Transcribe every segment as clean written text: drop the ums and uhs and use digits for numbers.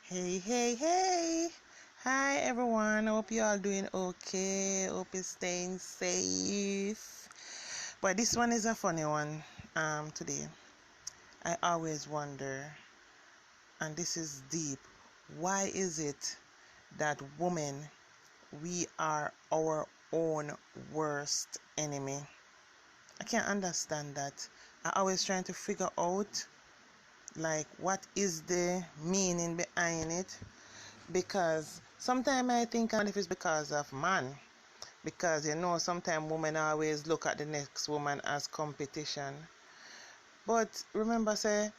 Hey, hey, hey. Hi, everyone. Hope you all doing okay. Hope you're staying safe. But this one is a funny one today. I always wonder, and this is deep, why is it that women, we are our own worst enemy? I can't understand that. I always trying to figure out like what is the meaning behind it, because sometimes I think if it's because of man, because sometimes women always look at the next woman as competition. But remember, say,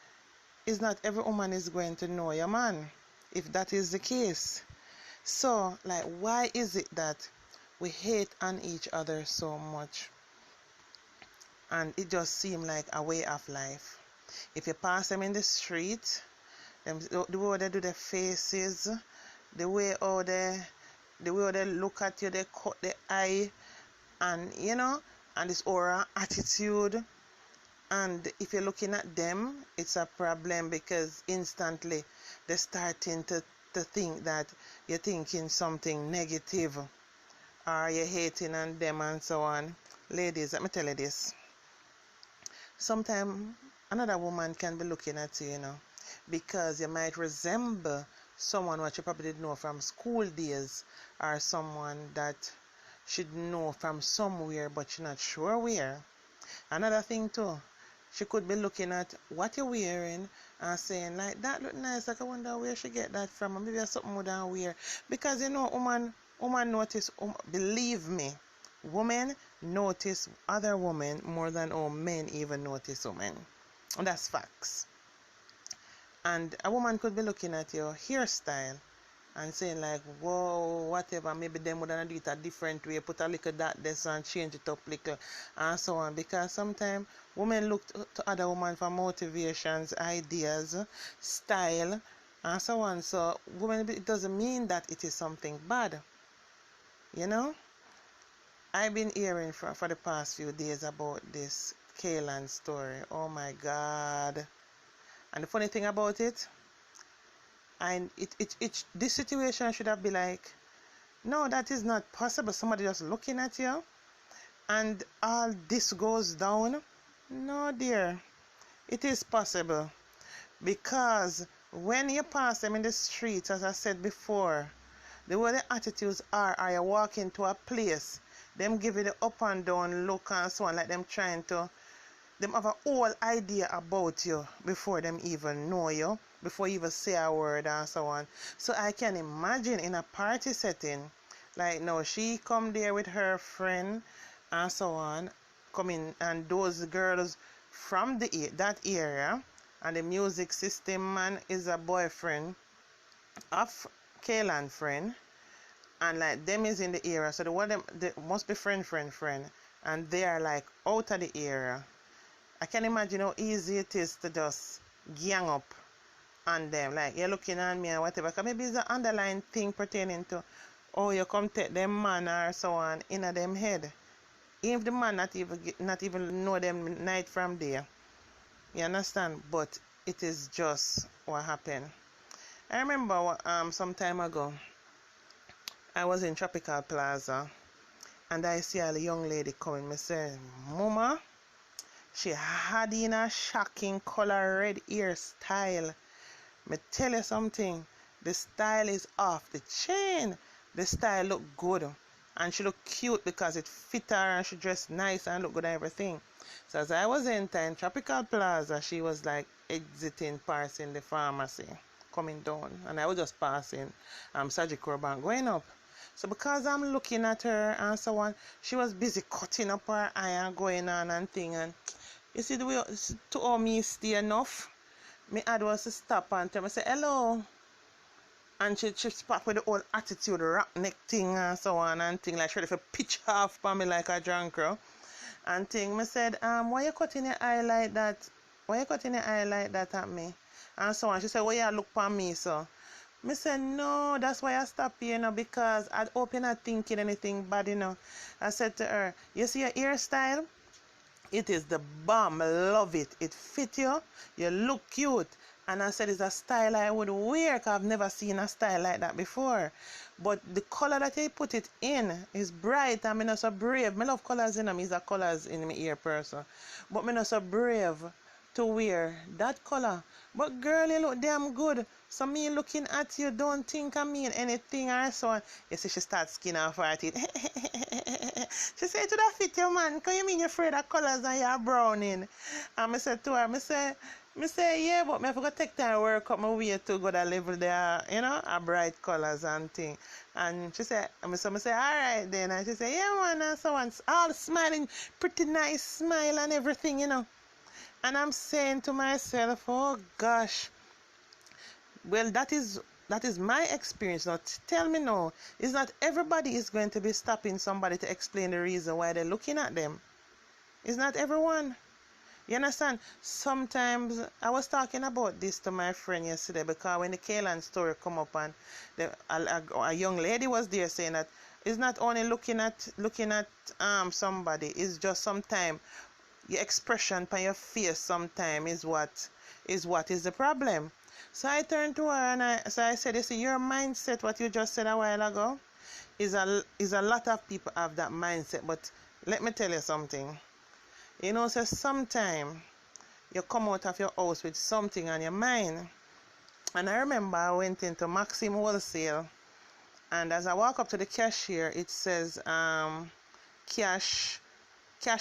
it's not every woman is going to know your man, if that is the case. So like, why is it that we hate on each other so much, and it just seems like a way of life? If you pass them in the street, the way they do their faces, the way they look at you, they cut the eye, and and this aura attitude. And if you're looking at them, it's a problem, because instantly they're starting to think that you're thinking something negative, or you're hating on them and so on. Ladies, let me tell you this. Sometimes another woman can be looking at you, because you might resemble someone what you probably didn't know from school days, or someone that should know from somewhere but you're not sure where. Another thing too, she could be looking at what you're wearing and saying like, that look nice, like I wonder where she get that from, or maybe it's something more than wear. Because woman notice, believe me, women notice other women more than all men even notice women. And that's facts. And a woman could be looking at your hairstyle and saying like, whoa, whatever, maybe them would do it a different way, put a little that this and change it up little, and so on. Because sometimes women look to other women for motivations, ideas, style, and so on. So women, it doesn't mean that it is something bad. I've been hearing for the past few days about this Kaylan story. Oh my God. And the funny thing about it, and this situation should have been like, no, that is not possible. Somebody just looking at you and all this goes down. No, dear. It is possible. Because when you pass them in the street, as I said before, the way the attitudes are you walk into a place, them give you the up and down look and so on, like them trying to, them have a whole idea about you before them even know you, before you even say a word and so on. So I can imagine in a party setting, like now she come there with her friend and so on, coming, and those girls from that area, and the music system man is a boyfriend of Kaylan friend, and like them is in the area, so the one them they must be friend, and they are like out of the area. I can imagine how easy it is to just gang up on them, like you're looking at me or whatever, because maybe it's an underlying thing pertaining to, oh, you come take them man or so on in a them head. If the man not even know them night from day, you understand? But it is just what happened. I remember some time ago, I was in Tropical Plaza, and I see a young lady coming. Me say, Mama, she had in a shocking color red hairstyle. Me tell you something, the style is off the chain. The style look good, and she look cute because it fit her, and she dressed nice and look good and everything. So as I was entering Tropical Plaza, she was like exiting, passing the pharmacy, coming down, and I was just passing Surgical Bank going up. So because I'm looking at her and so on, she was busy cutting up her eye and going on and thing. And you see the way to all me stay enough, me had was to stop and tell me, say hello. And she back with the old attitude, rock neck thing and so on and thing, like she ready for pitch half for me like a drunk girl. And thing, me said, why you cutting your eye like that? Why you cutting your eye like that at me? And so on. She said, why you look for me, so? Me said, no, that's why I stopped you, because I'd hope you're not thinking anything bad, I said to her, you see your hairstyle? It is the bomb. I love it. It fit you. You look cute. And I said it's a style I would wear because I've never seen a style like that before. But the color that he put it in is bright and I'm not so brave. I love colors in them. He's a colors in my ear person. But I'm not so brave to wear that color. But girl, you look damn good. So me looking at you, don't think I mean anything or so on. You see she starts skin off her teeth. She said to that fit you man, because you mean you're afraid of colors and you're browning. And I said to her, I say yeah, but I have to take time to work up my way to go that level there, you know, a bright colors and thing. And she said, I say, all right then. And she said, yeah man, and so on. All smiling, pretty nice smile and everything, you know. And I'm saying to myself, oh gosh, well that is my experience. Now tell me no, it's not everybody is going to be stopping somebody to explain the reason why they're looking at them. It's not everyone. You understand? Sometimes I was talking about this to my friend yesterday because when the Kaylan story come up and a young lady was there saying that it's not only looking at somebody, it's just sometimes your expression on your face sometimes is what is the problem. So I turned to her and I said, you see, your mindset, what you just said a while ago, is a lot of people have that mindset. But let me tell you something. You know, so sometimes you come out of your house with something on your mind. And I remember I went into Maxim Wholesale, and as I walk up to the cashier, it says cash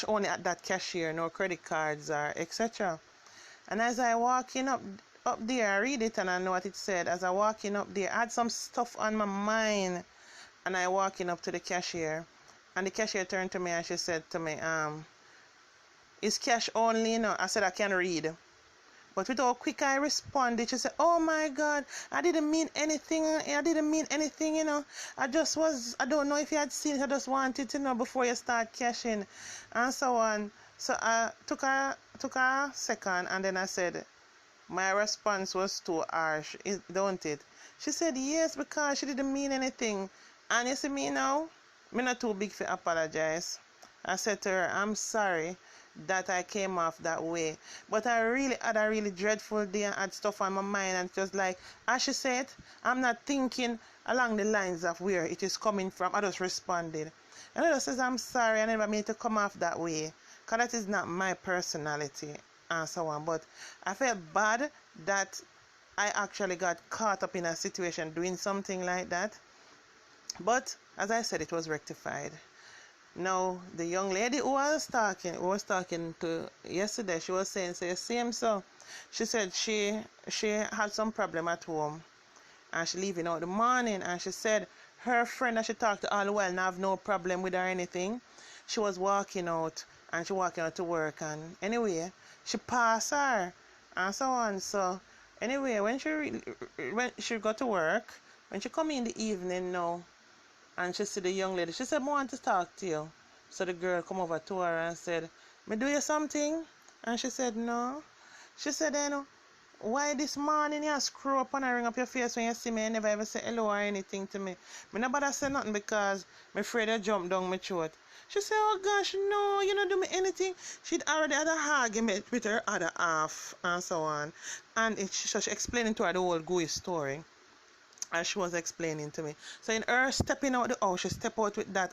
only at that cashier, no credit cards or etc. And as I walking up there, I read it and I know what it said. As I walking up there, I had some stuff on my mind, and I walking up to the cashier, and the cashier turned to me and she said to me, it's cash only, you know. I said I can read. But with how quick I responded, she said, oh my God, I didn't mean anything, you know. I don't know if you had seen it, I just wanted to know before you start cashing, and so on. So I took a second, and then I said, my response was too harsh, don't it? She said, yes, because she didn't mean anything. And you see me now, I'm not too big for apologize. I said to her, I'm sorry that I came off that way, but I really had a really dreadful day and had stuff on my mind, and just like as she said, I'm not thinking along the lines of where it is coming from. I just responded, and I just says I'm sorry, I never mean to come off that way, because that is not my personality and so on. But I felt bad that I actually got caught up in a situation doing something like that, but as I said, it was rectified. Now, the young lady who was talking to yesterday, she was saying, so you see him, so she said she had some problem at home and she leaving out the morning, and she said her friend that she talked to all the while have no problem with her or anything. She was walking out and she walking out to work, and anyway, she passed her and so on. So anyway, when she got to work, when she come in the evening now, and she said the young lady, she said, I want to talk to you. So the girl come over to her and said, me do you something? And she said, no. She said, you know, why this morning you screw up and I ring up your face when you see me and never ever say hello or anything to me? Me no bother say nothing because I'm afraid you jump down my throat. She said, oh gosh, no, you don't do me anything. She'd already had a argument with her other half and so on. And she explaining to her the whole gooey story. As she was explaining to me. So in her stepping out the house, she stepped out with that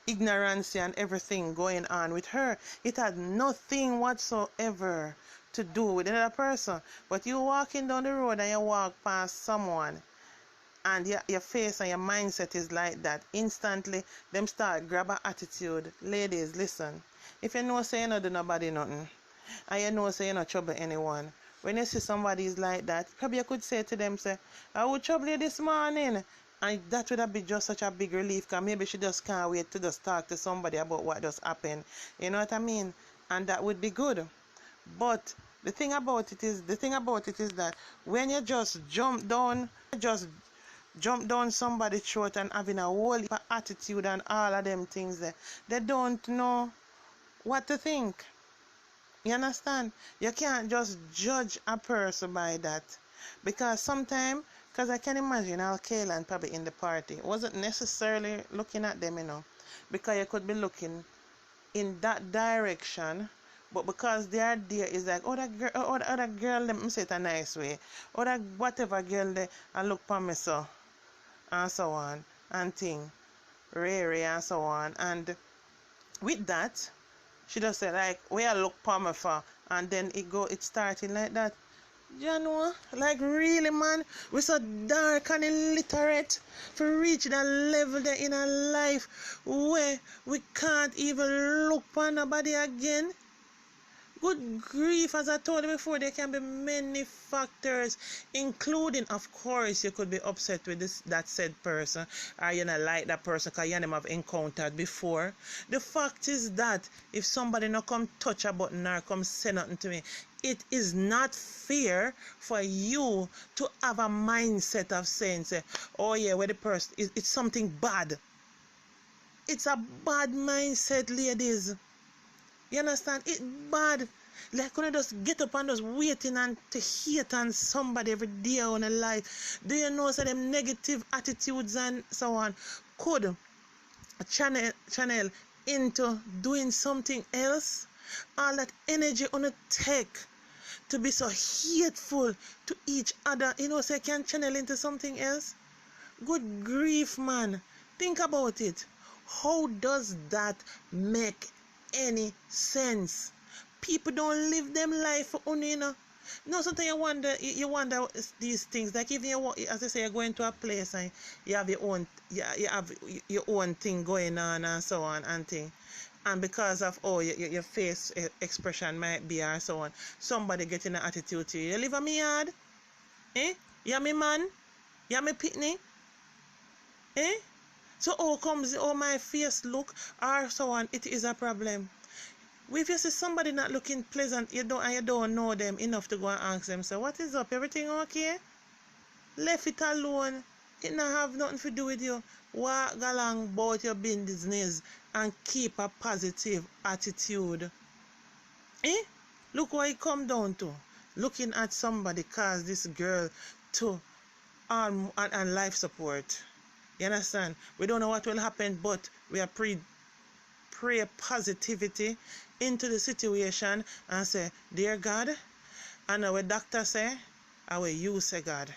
ignorance and everything going on with her. It had nothing whatsoever to do with another person. But you walking down the road and you walk past someone, and your face and your mindset is like that, instantly them start grab a attitude. Ladies, listen. If you know say you don't do nobody nothing, and you know say you not trouble anyone, when you see somebody is like that, probably you could say to them, say, I would trouble you this morning. And that would have been just such a big relief, because maybe she just can't wait to just talk to somebody about what just happened. You know what I mean? And that would be good. But the thing about it is that when you just jump down somebody's throat and having a whole heap of attitude and all of them things there, they don't know what to think. You understand? You can't just judge a person by that. Because sometimes, because I can imagine Al Kaylan probably in the party wasn't necessarily looking at them, you know. Because you could be looking in that direction But because they are there, it's like, oh, that girl, other girl, let me say it a nice way. Or that whatever girl, they, I look for me so, and so on, and thing, Rary, and so on. And with that, she just said, like, where I look for me for, and then it starting like that. You know, like really, man, we're so dark and illiterate for reach that level there in our life where we can't even look for nobody again. Good grief, as I told you before, there can be many factors, including, of course, you could be upset with that said person, or you not like that person because you and them have encountered before. The fact is that if somebody not come touch a button or come say nothing to me, it is not fair for you to have a mindset of saying, say, oh yeah, where the person, it's something bad. It's a bad mindset, ladies. You understand? It's bad. Like when you just get up and just waiting and to hate on somebody every day on a life. Do you know so them negative attitudes and so on could channel into doing something else? All that energy on a take to be so hateful to each other, you know, so you can channel into something else? Good grief, man. Think about it. How does that make any sense? People don't live them life for only, you know. No, sometimes you wonder these things. Like if you, as I say, you're going to a place and you have your own, you have your own thing going on and so on and thing. And because of your face expression might be or so on, somebody getting an attitude to you. You live on me yard, eh? You me man, you me pitney, eh? So how comes my face look or so on? It is a problem. If you see somebody not looking pleasant, you don't know them enough to go and ask them, so what is up? Everything okay? Left it alone. It not have nothing to do with you. Walk along about your business and keep a positive attitude. Eh? Look what it come down to. Looking at somebody cause this girl to and life support. You understand? We don't know what will happen, but we are pray positivity into the situation and say, dear God, and our doctor say, our you say, God.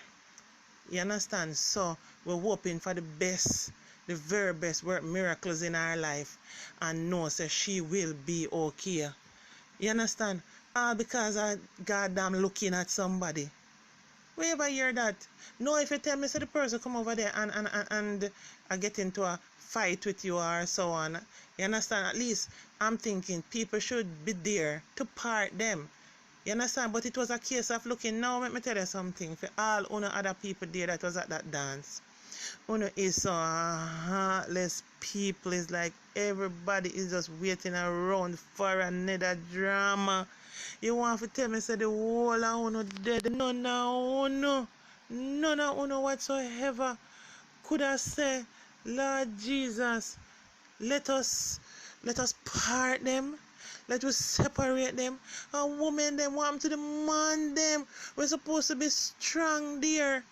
You understand? So we're hoping for the best, the very best work miracles in our life, and know say she will be okay. You understand? All because I goddamn looking at somebody. We ever hear that? No, if you tell me, so the person come over there and I get into a fight with you or so on. You understand? At least I'm thinking people should be there to part them. You understand? But it was a case of looking. Now, let me tell you something. For all other people there that was at that dance, is so heartless people. It's like everybody is just waiting around for another drama. You want to tell me, say the whole of Uno dead? None of Uno whatsoever could have said, Lord Jesus, let us part them. Let us separate them. A woman them want to the man them. We're supposed to be strong there.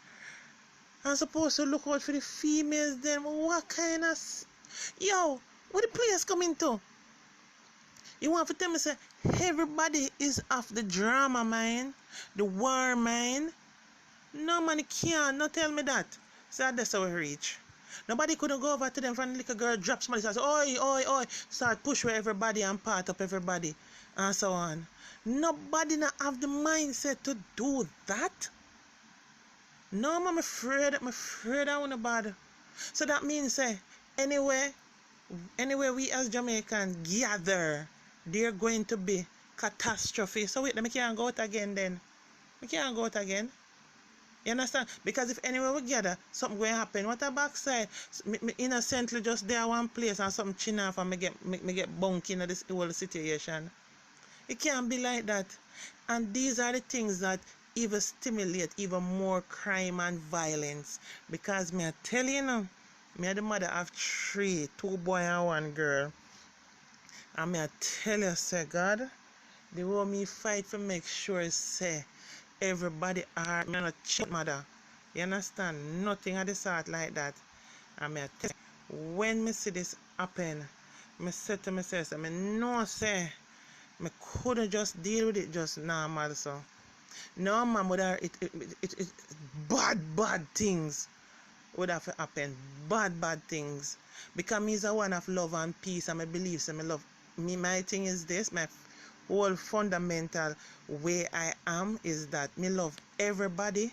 I'm supposed to look out for the females then. What kind of... Yo, where the players coming to? You want to tell me, say, everybody is off the drama, man. The war, man. No, man, you can't. No, tell me that. So that's how we reach. Nobody couldn't go over to them from the little girl, drop somebody, says, oi, oi, oi. Start push with everybody and part up everybody. And so on. Nobody not have the mindset to do that. No, I'm afraid I want to bother. So that means, say, anyway we as Jamaicans gather, they're going to be catastrophe. So wait, let me can't go out again then. We can't go out again. You understand? Because if anywhere we gather, something going to happen. What a backside? Me innocently just there one place and something chin off and me get bunk in this whole situation. It can't be like that. And these are the things that even stimulate even more crime and violence. Because me I tell you now, me and the mother have 3, 2 boys and 1 girl. And me I tell you, say, God, the way me fight for make sure, say, everybody are, me not cheat mother. You understand? Nothing of the sort like that. And me I tell you, when me see this happen, me say to myself, I know, say, Me couldn't just deal with it just normal, so. No, man, would have, it bad things would have happened. Bad things. Because me is a one of love and peace, and I believe so. Me love me. My thing is this. My whole fundamental way I am is that me love everybody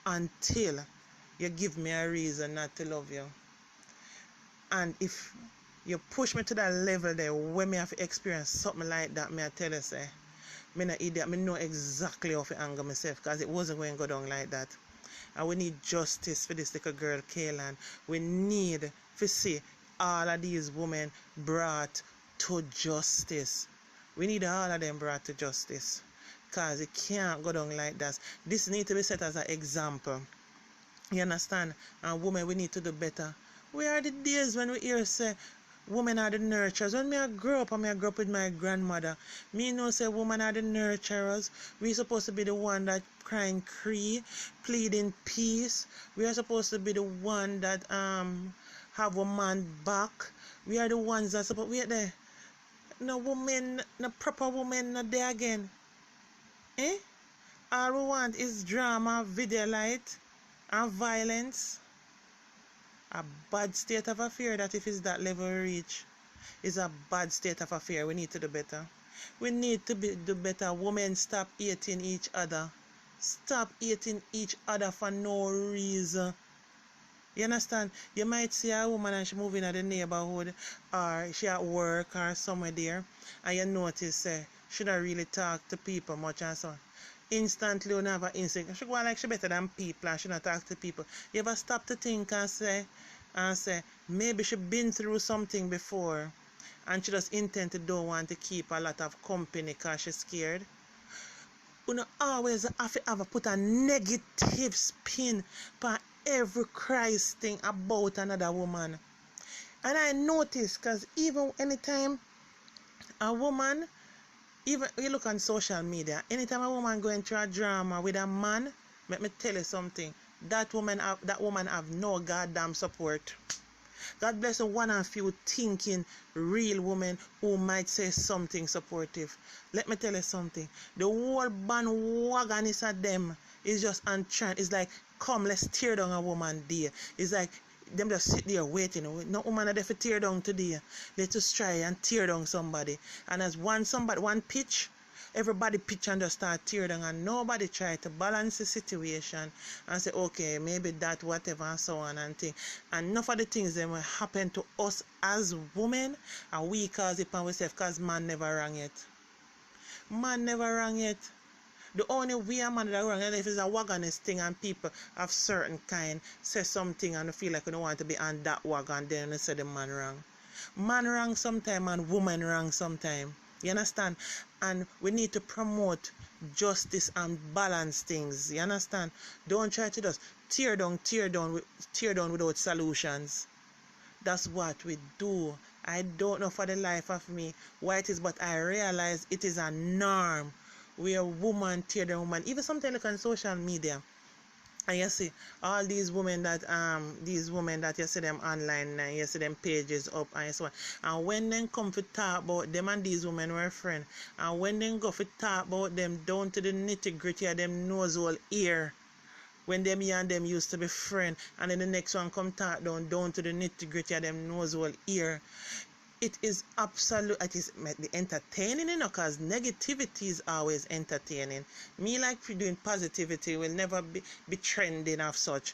until you give me a reason not to love you. And if you push me to that level there where me have to experience something like that, me I tell you say, me not idiot, me know exactly how to anger myself, because it wasn't going to go down like that. And we need justice for this little girl, Kaylan. We need to see all of these women brought to justice. We need all of them brought to justice, because it can't go down like that. This needs to be set as an example. You understand? And women, we need to do better. Where are the days when we hear say women are the nurturers? When me I grew up, and me I grew up with my grandmother, me know say women are the nurturers. We supposed to be the one that crying cree, pleading peace. We are supposed to be the one that have a man back. We are the ones that supposed wait there. No woman, no proper woman not there again. Eh? All we want is drama, video light, and violence. A bad state of affair that if it's that level reach is a bad state of affair. We need to do better. We need to do better. Women, stop hating each other. Stop hating each other for no reason. You understand? You might see a woman and she moving in the neighborhood, or she at work or somewhere there, and you notice she don't really talk to people much and so on. Instantly you have an instinct. She go on like she better than people and she not talk to people. You ever stop to think and say maybe she been through something before and she just intend to don't want to keep a lot of company because she's scared? You know, always have to put a negative spin for every Christ thing about another woman. And I notice, because even anytime a woman, even you look on social media, anytime a woman going through a drama with a man, let me tell you something, that woman have no goddamn support. God bless the one and few thinking real women who might say something supportive. Let me tell you something. The whole bandwagon is at them. It's just untrained. It's like, come, let's tear down a woman there. It's like them just sit there waiting. No woman are there for tear down today. Let's just try and tear down somebody. And as one pitch, everybody pitch and just start tear down, and nobody try to balance the situation and say, okay, maybe that, whatever, and so on and thing. And enough of the things that will happen to us as women, and we cause it on ourselves, because man never wrong yet. Man never wrong yet. The only way a man that wrong if it's a wagonist thing and people of certain kind say something and feel like they don't want to be on that wagon, then they say the man wrong. Man wrong sometime and woman wrong sometime. You understand? And we need to promote justice and balance things. You understand? Don't try to just tear down without solutions. That's what we do. I don't know for the life of me why it is, but I realize it is a norm where woman tear down woman. Even sometimes look on social media, and you see all these women that you see them online and you see them pages up and so on. And when they come to talk about them and these women were friends, and when they go to talk about them down to the nitty gritty of them nose hole ear, when them and them used to be friends, and then the next one come talk down to the nitty gritty of them nose hole ear. It is it is entertaining, because negativity is always entertaining. Me like doing positivity will never be trending of such.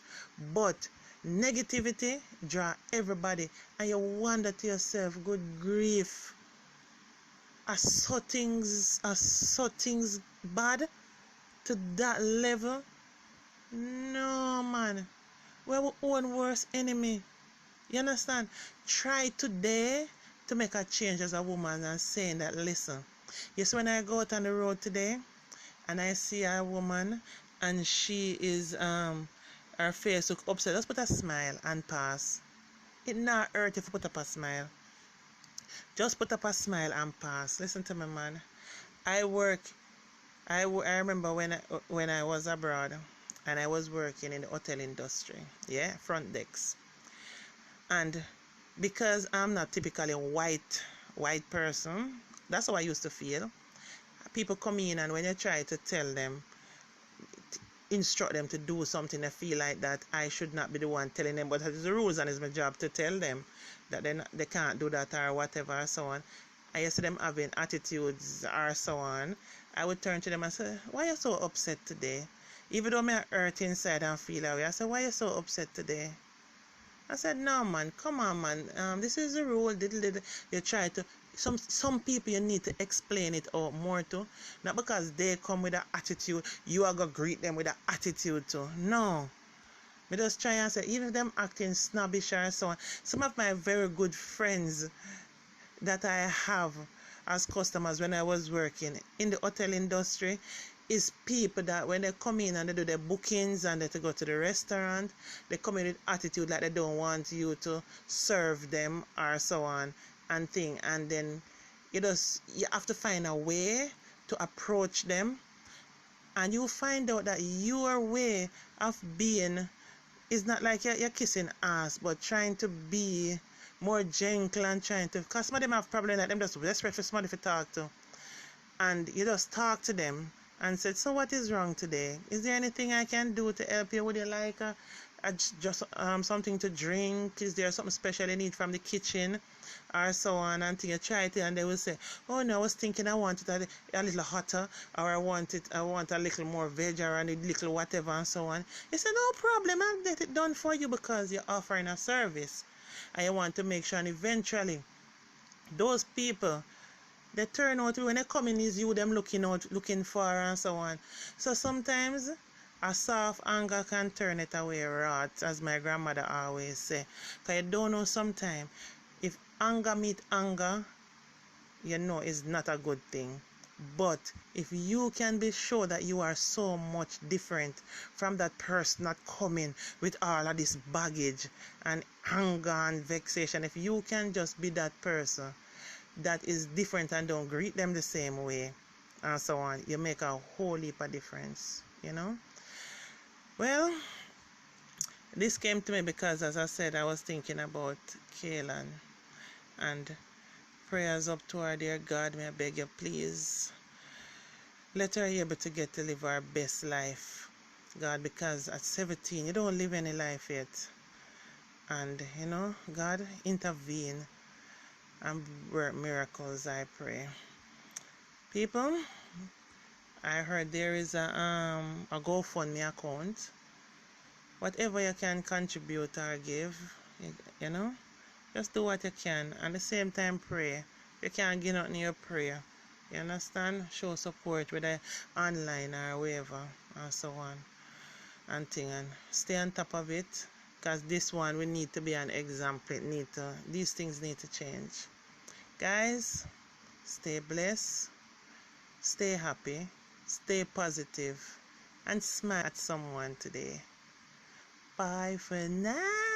But negativity draw everybody, and you wonder to yourself, good grief, are so things bad to that level? No, man. We're our own worst enemy. You understand? Try today to make a change as a woman and saying that, listen, yes, when I go out on the road today and I see a woman and she is her face look upset, just put a smile and pass. It not hurt if you put up a smile. Just put up a smile and pass. Listen to me, man. I remember when I was abroad and I was working in the hotel industry, front decks. And because I'm not typically a white person, that's how I used to feel. people come in, and when you try to tell them, instruct them to do something, they feel like that I should not be the one telling them, but it's the rules and it's my job to tell them that they can't do that or whatever, so on. I used to them having attitudes or so on. I would turn to them and say, why are you so upset today? Even though I hurt inside and feel that way, I said, why are you so upset today? I said, no, man, come on, man. This is the rule. You try to. Some people you need to explain it out more to. Not because they come with an attitude, you are going to greet them with an attitude too. No. Me just try and say, even if them acting snobbish or so on. Some of my very good friends that I have as customers when I was working in the hotel industry is people that when they come in and they do their bookings and they go to the restaurant, they come in with attitude like they don't want you to serve them or so on and thing. And then you have to find a way to approach them, and you find out that your way of being is not like you're kissing ass, but trying to be more gentle and trying to, because some of them have problems like them just desperate for somebody to talk to, and you just talk to them and said, so what is wrong today? Is there anything I can do to help you? Would you like just something to drink? Is there something special you need from the kitchen or so on? Until you try it, and they will say, oh no, I was thinking I want it a little hotter, or I want a little more veg, or a little whatever and so on. You say, no problem, I'll get it done for you, because you're offering a service and you want to make sure. And eventually those people, they turn out when they come in is you them looking for and so on. So sometimes a soft anger can turn it away rot, as my grandmother always say. Because you don't know sometimes if anger meet anger, you know it's not a good thing. But if you can be sure that you are so much different from that person not coming with all of this baggage and anger and vexation, if you can just be that person that is different and don't greet them the same way and so on, you make a whole heap of difference, you know. Well, this came to me because, as I said, I was thinking about Kaylan, and prayers up to her. Dear God, may I beg you, please let her be able to live her best life, God, because at 17 you don't live any life yet, and you know, God, intervene and work miracles, I pray. People, I heard there is a GoFundMe account. Whatever you can contribute or give, you know, just do what you can. And at the same time, pray. If you can't give nothing, you pray. You understand? Show support, whether online or wherever, and so on and thing. And stay on top of it, because this one, we need to be an example. These things need to change. Guys, stay blessed, stay happy, stay positive, and smile at someone today. Bye for now.